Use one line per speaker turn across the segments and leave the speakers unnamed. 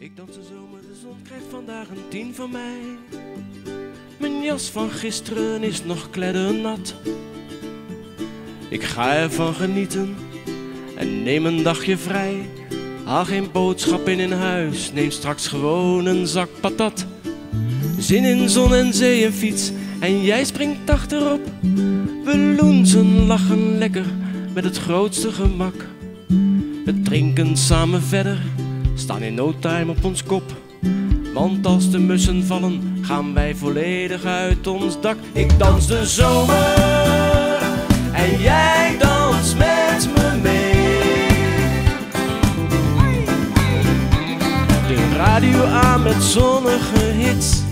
Ik dans de zomer, de zon krijgt vandaag een 10 van mij. Mijn jas van gisteren is nog kleddernat. Ik ga ervan genieten en neem een dagje vrij. Haal geen boodschappen in huis, neem straks gewoon een zak patat. Zin in zon en zee en fiets en jij springt achterop. We loenzen, lachen lekker met het grootste gemak. We drinken samen verder, staan in no time op ons kop. Want als de mussen vallen, gaan wij volledig uit ons dak. Ik dans de zomer en jij dans met me mee. De radio aan met zonnige hits.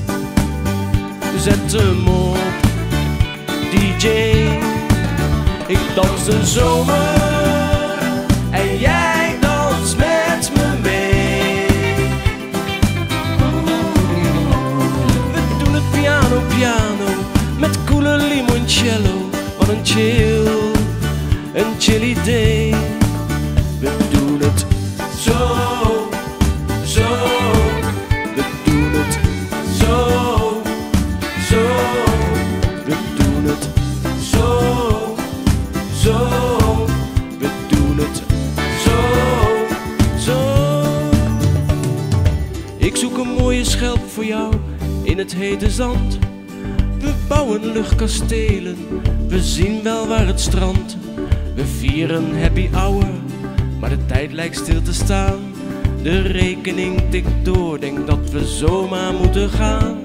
Zet hem op, DJ. Ik dans de zomer en jij dans met me mee. We doen het piano, piano, met coole limoncello. Wat een chill idee. We doen het zo, zo. We doen het zo, zo. We doen het zo, zo. We doen het zo, zo. Ik zoek een mooie schelp voor jou in het hete zand. We bouwen luchtkastelen, we zien wel waar het strandt. We vieren happy hour, maar de tijd lijkt stil te staan. De rekening tikt door, denk dat we zomaar moeten gaan.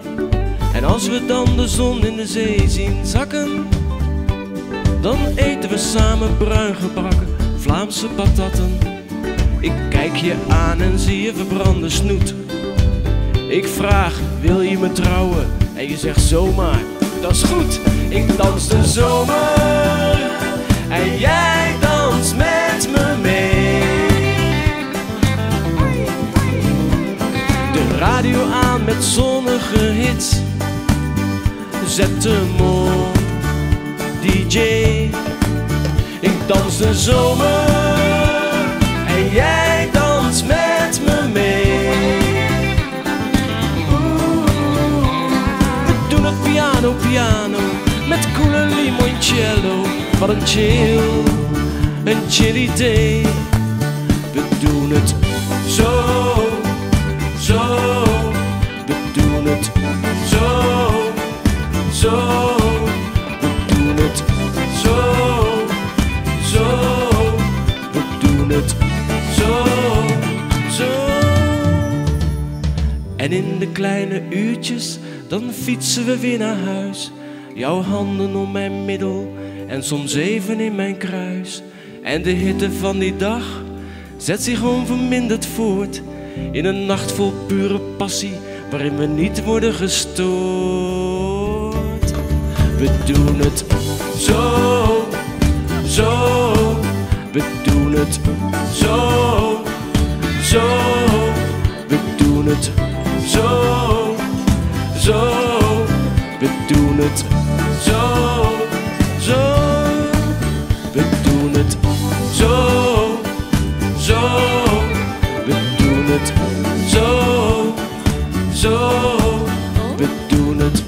En als we dan de zon in de zee zien zakken, dan eten we samen bruin gebakken Vlaamse patatten. Ik kijk je aan en zie je verbrande snoet. Ik vraag, wil je me trouwen? En je zegt zomaar, dat is goed. Ik dans de zomer en jij danst met me mee. De radio aan met zonnige hits. Zet hem op, DJ. Ik dans de zomer en jij danst met me mee. We doen het piano, piano, met coole limoncello. Wat een chill idee. We doen het zo, zo. We doen het zo, zo. We doen het zo, zo. We doen het zo, zo. En in de kleine uurtjes, dan fietsen we weer naar huis. Jouw handen om mijn middel en soms even in mijn kruis. En de hitte van die dag zet zich onverminderd voort. In een nacht vol pure passie, waarin we niet worden gestoord. We doen het zo, zo. We doen het zo, zo. We doen het zo, zo. We doen het zo, zo. We doen het zo, zo. We doen het zo, zo. We doen het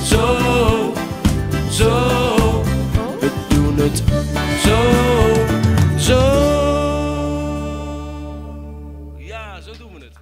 zo, zo. We doen het zo, zo. Ja, zo doen we het.